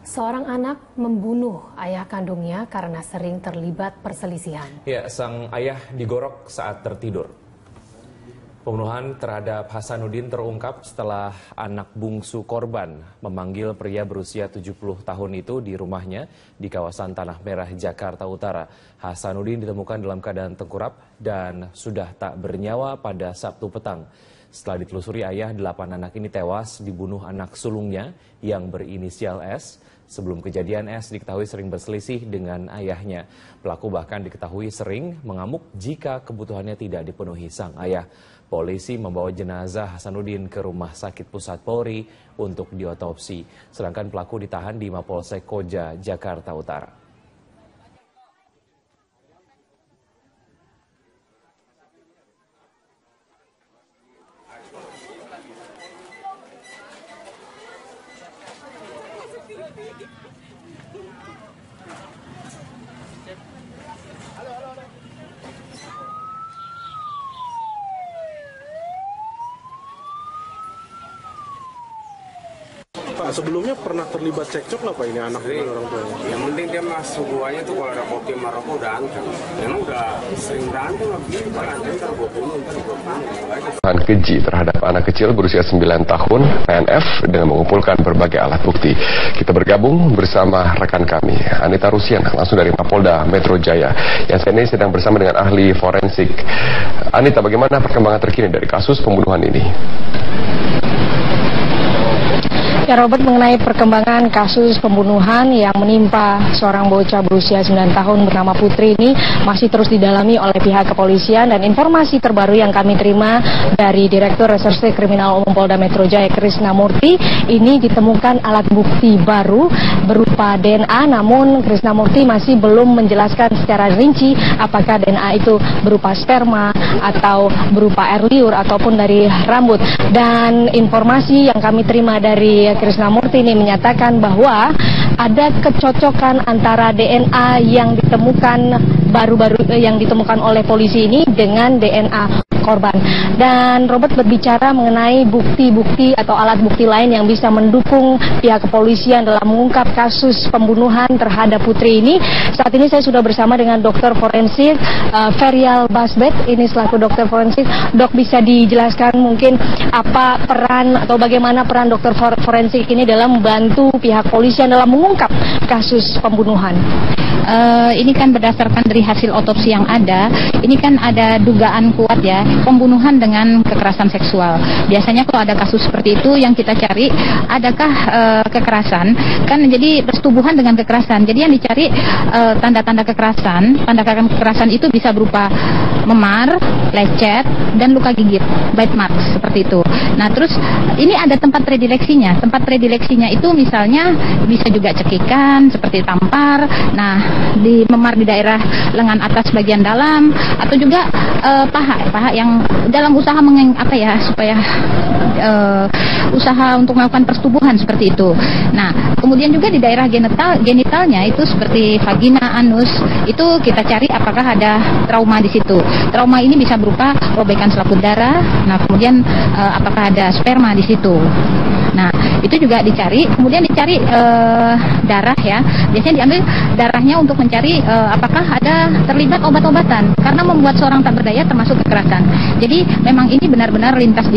Seorang anak membunuh ayah kandungnya karena sering terlibat perselisihan. Ya, sang ayah digorok saat tertidur. Pembunuhan terhadap Hasanuddin terungkap setelah anak bungsu korban memanggil pria berusia 70 tahun itu di rumahnya di kawasan Tanah Merah, Jakarta Utara. Hasanuddin ditemukan dalam keadaan tengkurap dan sudah tak bernyawa pada Sabtu petang. Setelah ditelusuri, ayah 8 anak ini tewas dibunuh anak sulungnya yang berinisial S. Sebelum kejadian, S diketahui sering berselisih dengan ayahnya. Pelaku bahkan diketahui sering mengamuk jika kebutuhannya tidak dipenuhi sang ayah. Polisi membawa jenazah Hasanuddin ke Rumah Sakit Pusat Polri untuk diotopsi. Sedangkan pelaku ditahan di Mapolsek Koja, Jakarta Utara. Pak, sebelumnya pernah terlibat cekcok nggak Pak ini anak dengan orang tuanya? Yang penting dia masuk hubungannya tuh kalau ada kopi sama rokok udah ancam. Memang udah sering berantem lah begini Pak, nanti ntar gue bunuh. Keji terhadap anak kecil berusia 9 tahun, PNF, dengan mengumpulkan berbagai alat bukti. Kita bergabung bersama rekan kami, Anita Rusian, langsung dari Mapolda Metro Jaya, yang saat ini sedang bersama dengan ahli forensik. Anita, bagaimana perkembangan terkini dari kasus pembunuhan ini? Ya, Robert, mengenai perkembangan kasus pembunuhan yang menimpa seorang bocah berusia 9 tahun bernama Putri ini masih terus didalami oleh pihak kepolisian, dan informasi terbaru yang kami terima dari Direktur Reserse Kriminal Umum Polda Metro Jaya Krisnamurti, ini ditemukan alat bukti baru berupa DNA, namun Krisnamurti masih belum menjelaskan secara rinci apakah DNA itu berupa sperma atau berupa air liur ataupun dari rambut. Dan informasi yang kami terima dari Krisnamurti ini menyatakan bahwa ada kecocokan antara DNA yang ditemukan yang ditemukan oleh polisi ini dengan DNA korban. Dan Robert berbicara mengenai bukti-bukti atau alat bukti lain yang bisa mendukung pihak kepolisian dalam mengungkap kasus pembunuhan terhadap Putri ini. Saat ini saya sudah bersama dengan dokter forensik Ferial Basbet, ini selaku dokter forensik. Dok, bisa dijelaskan mungkin apa peran atau bagaimana peran dokter forensik ini dalam membantu pihak kepolisian dalam mengungkap kasus pembunuhan? Ini kan berdasarkan dari hasil otopsi yang ada, ini kan ada dugaan kuat ya, pembunuhan dengan kekerasan seksual. Biasanya kalau ada kasus seperti itu yang kita cari, adakah kekerasan, kan jadi persetubuhan dengan kekerasan. Jadi yang dicari tanda-tanda kekerasan. Tanda-tanda kekerasan itu bisa berupa memar, lecet, dan luka gigit, bite marks, seperti itu. Nah, terus ini ada tempat predileksinya. Tempat predileksinya itu misalnya bisa juga cekikan, seperti tampar. Nah, di memar di daerah lengan atas bagian dalam, atau juga paha yang dalam usaha supaya usaha untuk melakukan persetubuhan seperti itu. Nah, kemudian juga di daerah genitalnya itu seperti vagina, anus, itu kita cari apakah ada trauma di situ. Trauma ini bisa berupa robekan selaput darah. Nah, kemudian apakah ada sperma di situ. Nah, itu juga dicari. Kemudian dicari darah ya. Biasanya diambil darahnya untuk mencari apakah ada terlibat obat-obatan, karena membuat seorang tak berdaya termasuk kekerasan. Jadi memang ini benar-benar lintas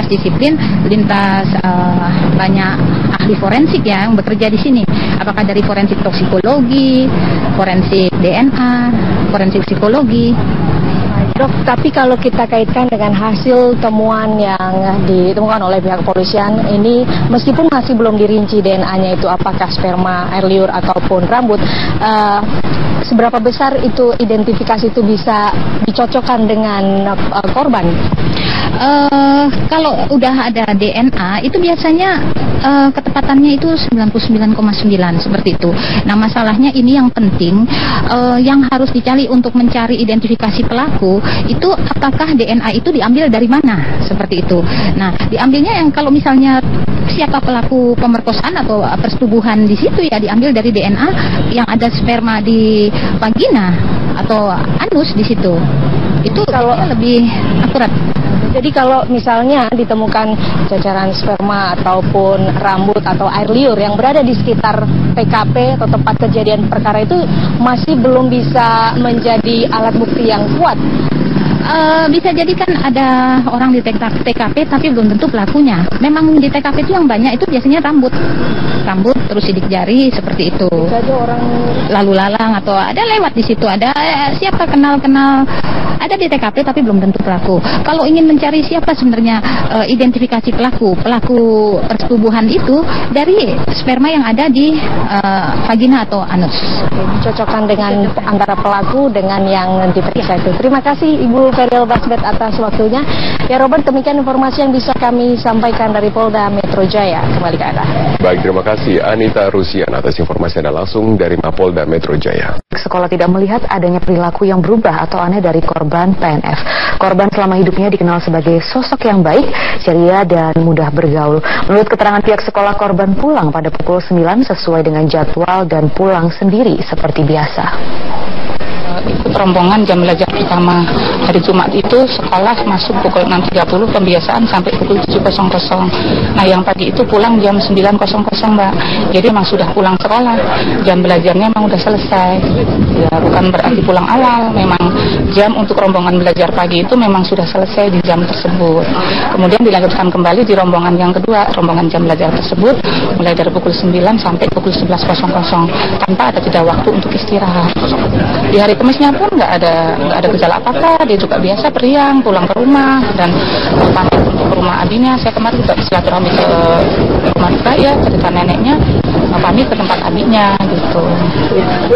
disiplin, lintas banyak ahli forensik ya yang bekerja di sini. Apakah dari forensik toksikologi, forensik DNA, forensik psikologi. Dok, tapi kalau kita kaitkan dengan hasil temuan yang ditemukan oleh pihak kepolisian ini, meskipun masih belum dirinci DNA-nya itu apakah sperma, air liur ataupun rambut, seberapa besar itu identifikasi itu bisa dicocokkan dengan korban? Kalau udah ada DNA itu biasanya ketepatannya itu 99,9 seperti itu. Nah, masalahnya ini yang penting yang harus dicari untuk mencari identifikasi pelaku itu apakah DNA itu diambil dari mana, seperti itu. Nah, diambilnya yang kalau misalnya siapa pelaku pemerkosaan atau persetubuhan di situ ya diambil dari DNA yang ada sperma di vagina atau anus di situ. Itu kalau lebih akurat. Jadi kalau misalnya ditemukan cacaran sperma ataupun rambut atau air liur yang berada di sekitar TKP atau tempat kejadian perkara itu masih belum bisa menjadi alat bukti yang kuat. Bisa jadi kan ada orang di TKP tapi belum tentu pelakunya. Memang di TKP itu yang banyak itu biasanya rambut terus sidik jari seperti itu. Saja orang lalu lalang atau ada lewat di situ, ada siapa kenal ada di TKP tapi belum tentu pelaku. Kalau ingin mencari siapa sebenarnya identifikasi pelaku persetubuhan itu dari sperma yang ada di vagina atau anus. Dicocokkan dengan antara pelaku dengan yang diperiksa itu. Terima kasih Ibu Feril Basbet atas waktunya. Ya Robert, demikian informasi yang bisa kami sampaikan dari Polda Metro Jaya. Kembali ke Anda. Baik, terima kasih Anita Rusian atas informasi Anda langsung dari Mapolda Metro Jaya. Sekolah tidak melihat adanya perilaku yang berubah atau aneh dari korban PNF. Korban selama hidupnya dikenal sebagai sosok yang baik, ceria dan mudah bergaul. Menurut keterangan pihak sekolah, korban pulang pada pukul 9 sesuai dengan jadwal dan pulang sendiri seperti biasa. Ikut rombongan jam belajar pertama hari Jumat itu sekolah masuk pukul 6.30, pembiasaan sampai pukul 7.00. Nah yang pagi itu pulang jam 9.00 Mbak. Jadi memang sudah pulang sekolah, jam belajarnya memang sudah selesai. Ya bukan berarti pulang awal, memang jam untuk rombongan belajar pagi itu memang sudah selesai di jam tersebut. Kemudian dilanjutkan kembali di rombongan yang kedua, rombongan jam belajar tersebut mulai dari pukul 9 sampai pukul 11.00 tanpa ada jeda waktu untuk istirahat. Di hari Kamisnya pun nggak ada gejala apa-apa, dia juga biasa periang pulang ke rumah dan pamit untuk ke rumah abinya. Saya kemarin juga silaturahmi ke rumah duka ya, cerita neneknya, pamit ke tempat abinya gitu.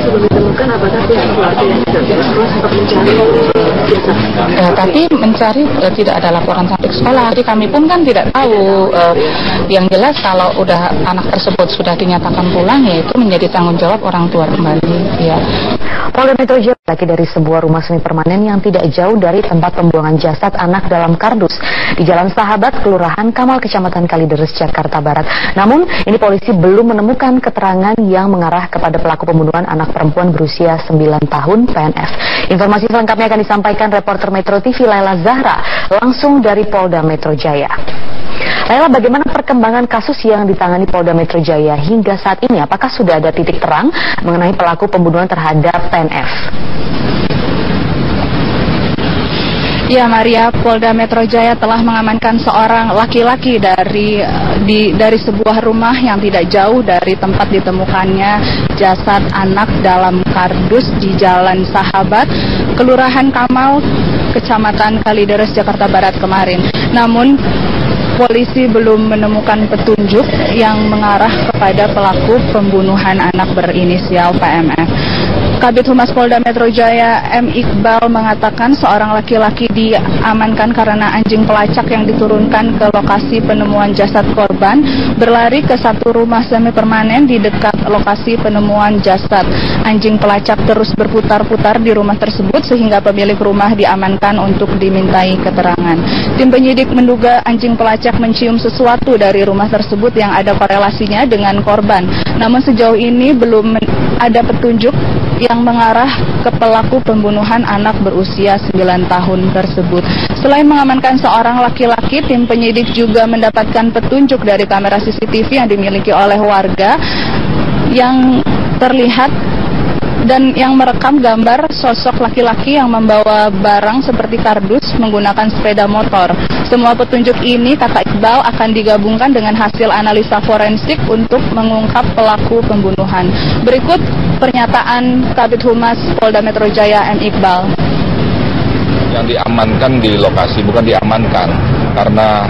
Sebelum ditemukan apakah pihak sekolah sempat mencari? Tapi mencari tidak ada laporan sampai sekolah. Jadi kami pun kan tidak tahu. Yang jelas kalau udah anak tersebut sudah dinyatakan pulang, ya itu menjadi tanggung jawab orang tua kembali. Ya. Polda Metro Jaya lagi dari sebuah rumah semi permanen yang tidak jauh dari tempat pembuangan jasad anak dalam kardus di Jalan Sahabat, Kelurahan Kamal, Kecamatan Kalideres, Jakarta Barat. Namun, ini polisi belum menemukan keterangan yang mengarah kepada pelaku pembunuhan anak perempuan berusia 9 tahun PNF. Informasi selengkapnya akan disampaikan reporter Metro TV Laila Zahra langsung dari Polda Metro Jaya. Laila, bagaimana perkembangan kasus yang ditangani Polda Metro Jaya hingga saat ini? Apakah sudah ada titik terang mengenai pelaku pembunuhan terhadap PNF? Ya Maria, Polda Metro Jaya telah mengamankan seorang laki-laki dari sebuah rumah yang tidak jauh dari tempat ditemukannya jasad anak dalam kardus di Jalan Sahabat, Kelurahan Kamal, Kecamatan Kalideres, Jakarta Barat kemarin. Namun polisi belum menemukan petunjuk yang mengarah kepada pelaku pembunuhan anak berinisial PMF. Kabid Humas Polda Metro Jaya M. Iqbal mengatakan seorang laki-laki diamankan karena anjing pelacak yang diturunkan ke lokasi penemuan jasad korban berlari ke satu rumah semi permanen di dekat lokasi penemuan jasad. Anjing pelacak terus berputar-putar di rumah tersebut sehingga pemilik rumah diamankan untuk dimintai keterangan. Tim penyidik menduga anjing pelacak mencium sesuatu dari rumah tersebut yang ada korelasinya dengan korban. Namun sejauh ini belum ada petunjuk yang mengarah ke pelaku pembunuhan anak berusia 9 tahun tersebut. Selain mengamankan seorang laki-laki, tim penyidik juga mendapatkan petunjuk dari kamera CCTV yang dimiliki oleh warga yang terlihat dan yang merekam gambar sosok laki-laki yang membawa barang seperti kardus menggunakan sepeda motor. Semua petunjuk ini, kata Iqbal, akan digabungkan dengan hasil analisa forensik untuk mengungkap pelaku pembunuhan. Berikut pernyataan Kabid Humas Polda Metro Jaya M. Iqbal. Yang diamankan di lokasi, bukan diamankan, karena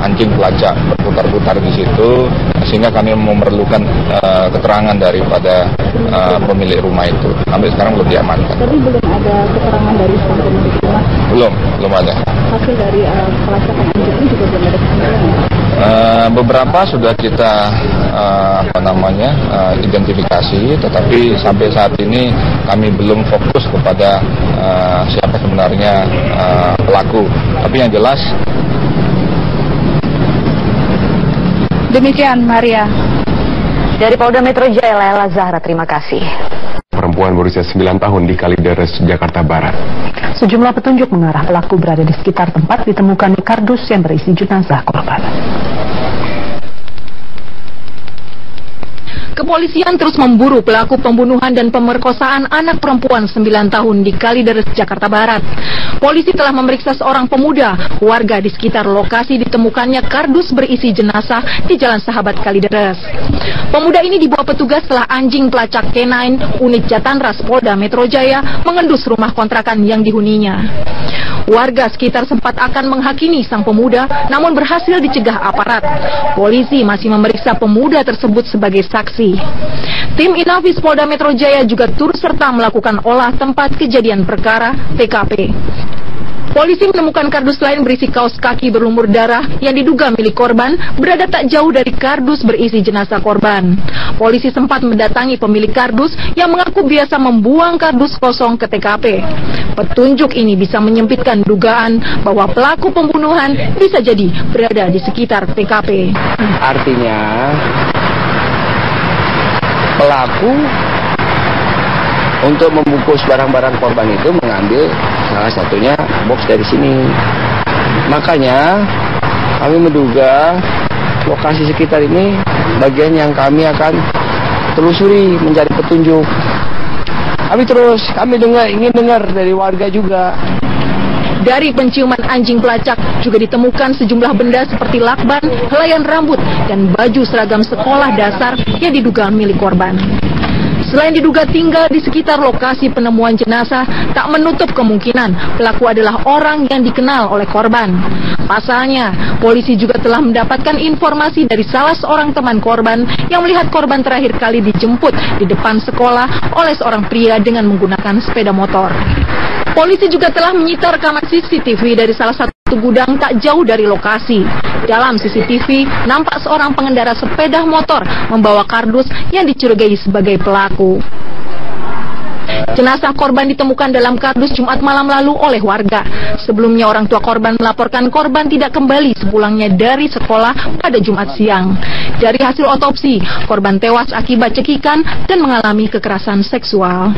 anjing pelacak berputar-putar di situ, sehingga kami memerlukan keterangan daripada pemilik rumah itu. Sampai sekarang belum diamankan. Tapi belum ada keterangan dari sang pemilik rumah? Belum ada. Hasil dari pelacakan anjing ini juga belum ada keterangan? Beberapa sudah kita identifikasi, tetapi sampai saat ini kami belum fokus kepada siapa sebenarnya pelaku. Tapi yang jelas. Demikian Maria. Dari Polda Metro Jaya, Laila Zahra, terima kasih. perempuan berusia 9 tahun di Kalideres, Jakarta Barat. Sejumlah petunjuk mengarah pelaku berada di sekitar tempat ditemukannya kardus yang berisi jenazah korban. Kepolisian terus memburu pelaku pembunuhan dan pemerkosaan anak perempuan 9 tahun di Kalideres, Jakarta Barat. Polisi telah memeriksa seorang pemuda, warga di sekitar lokasi ditemukannya kardus berisi jenazah di Jalan Sahabat Kalideres. Pemuda ini dibawa petugas setelah anjing pelacak K9 unit Jatanras Polda Metro Jaya mengendus rumah kontrakan yang dihuninya. Warga sekitar sempat akan menghakimi sang pemuda, namun berhasil dicegah aparat. Polisi masih memeriksa pemuda tersebut sebagai saksi. Tim Inafis Polda Metro Jaya juga turut serta melakukan olah tempat kejadian perkara (TKP). Polisi menemukan kardus lain berisi kaos kaki berlumur darah yang diduga milik korban berada tak jauh dari kardus berisi jenazah korban. Polisi sempat mendatangi pemilik kardus yang mengaku biasa membuang kardus kosong ke TKP. Petunjuk ini bisa menyempitkan dugaan bahwa pelaku pembunuhan bisa jadi berada di sekitar TKP. Artinya pelaku untuk membungkus barang-barang korban itu mengambil salah satunya box dari sini. Makanya kami menduga lokasi sekitar ini bagian yang kami akan telusuri mencari petunjuk. Kami ingin dengar dari warga juga. Dari penciuman anjing pelacak juga ditemukan sejumlah benda seperti lakban, helaian rambut, dan baju seragam sekolah dasar yang diduga milik korban. Selain diduga tinggal di sekitar lokasi penemuan jenazah, tak menutup kemungkinan pelaku adalah orang yang dikenal oleh korban. Pasalnya, polisi juga telah mendapatkan informasi dari salah seorang teman korban yang melihat korban terakhir kali dijemput di depan sekolah oleh seorang pria dengan menggunakan sepeda motor. Polisi juga telah menyita rekaman CCTV dari salah satu gudang tak jauh dari lokasi. Dalam CCTV, nampak seorang pengendara sepeda motor membawa kardus yang dicurigai sebagai pelaku. Jenazah korban ditemukan dalam kardus Jumat malam lalu oleh warga. Sebelumnya orang tua korban melaporkan korban tidak kembali sepulangnya dari sekolah pada Jumat siang. Dari hasil otopsi, korban tewas akibat cekikan dan mengalami kekerasan seksual.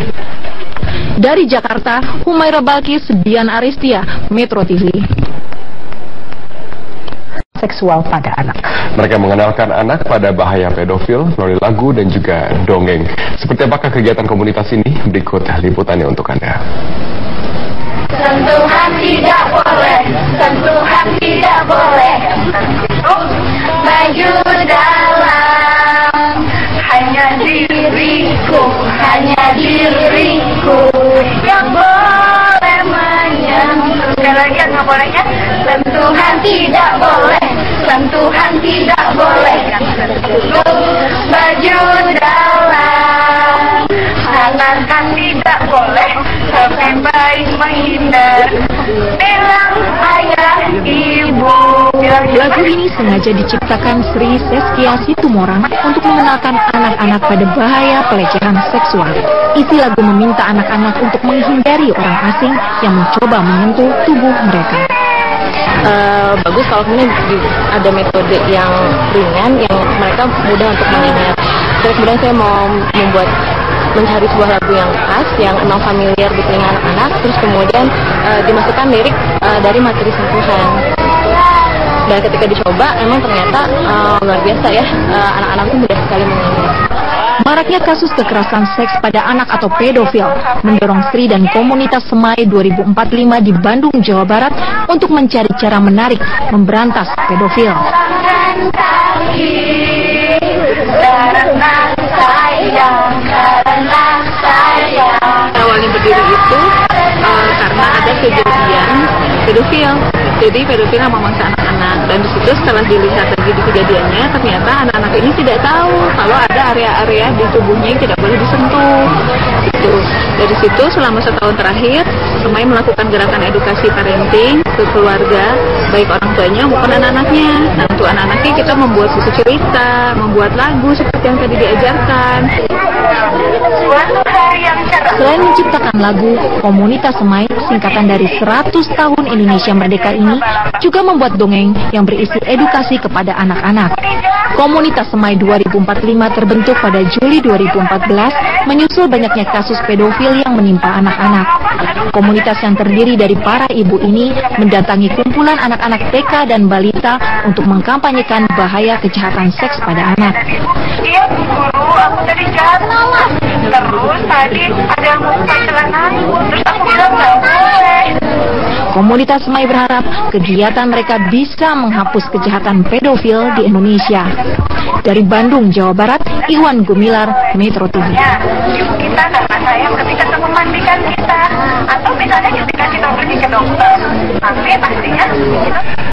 Dari Jakarta, Humaira Balkis, Dian Aristia, Metro TV. Seksual pada anak. Mereka mengenalkan anak pada bahaya pedofil melalui lagu dan juga dongeng. Seperti apakah kegiatan komunitas ini? Berikut liputannya untuk Anda. Sentuhan tidak boleh, sentuhan tidak boleh. Maju dalam, hanya diriku yang boleh menyentuh. Sekali lagi nggak bolehnya. Sentuhan tidak boleh, sentuhan tidak boleh. Maju dalam, hangatkan tidak boleh. Tapi baik menghindar, bilang ayah ibu. Lagu ini sengaja diciptakan Sri Seskia Situmorang untuk mengenalkan anak-anak pada bahaya pelecehan seksual. Isi lagu meminta anak-anak untuk menghindari orang asing yang mencoba menyentuh tubuh mereka. Bagus kalau ini ada metode yang ringan, yang mereka mudah untuk mengingat. Terus kemudian saya mau mencari sebuah lagu yang khas, yang memang familiar di telinga anak-anak, terus kemudian dimasukkan lirik dari materi sentuhan. Dan ketika dicoba, emang ternyata luar biasa ya, anak-anak itu mudah sekali mengingat. Maraknya kasus kekerasan seks pada anak atau pedofil mendorong Sri dan komunitas Semai 2045 di Bandung, Jawa Barat untuk mencari cara menarik memberantas pedofil. Awalnya berdiri itu karena ada kejadian pedofil. Jadi pedofil yang memaksa anak-anak, dan di situ setelah dilihat lagi di kejadiannya, ternyata anak-anak ini tidak tahu kalau ada area-area di tubuhnya yang tidak boleh disentuh. Itu dari situ selama setahun terakhir, Semai melakukan gerakan edukasi parenting ke keluarga, baik orang tuanya maupun anak-anaknya. Nah, untuk anak-anaknya kita membuat buku cerita, membuat lagu seperti yang tadi diajarkan. suatu hari yang cerah. Selain menciptakan lagu, komunitas Semai, singkatan dari 100 tahun Indonesia Merdeka ini, juga membuat dongeng yang berisi edukasi kepada anak-anak. Komunitas Semai 2045 terbentuk pada Juli 2014, menyusul banyaknya kasus pedofil yang menimpa anak-anak. Komunitas yang terdiri dari para ibu ini mendatangi kumpulan anak-anak TK dan balita untuk mengkampanyekan bahaya kejahatan seks pada anak. Iya Bu Guru, aku tadi jatuh. Terus tadi ada yang mau buka celana, terus aku bilang nggak boleh. Komunitas Semai berharap kegiatan mereka bisa menghapus kejahatan pedofil di Indonesia. Dari Bandung, Jawa Barat, Iwan Gumilar, Metro TV. Ya, ibu kita karena sayang ketika memandikan kita, atau misalnya ketika kita pergi ke dokter, tapi pastinya kita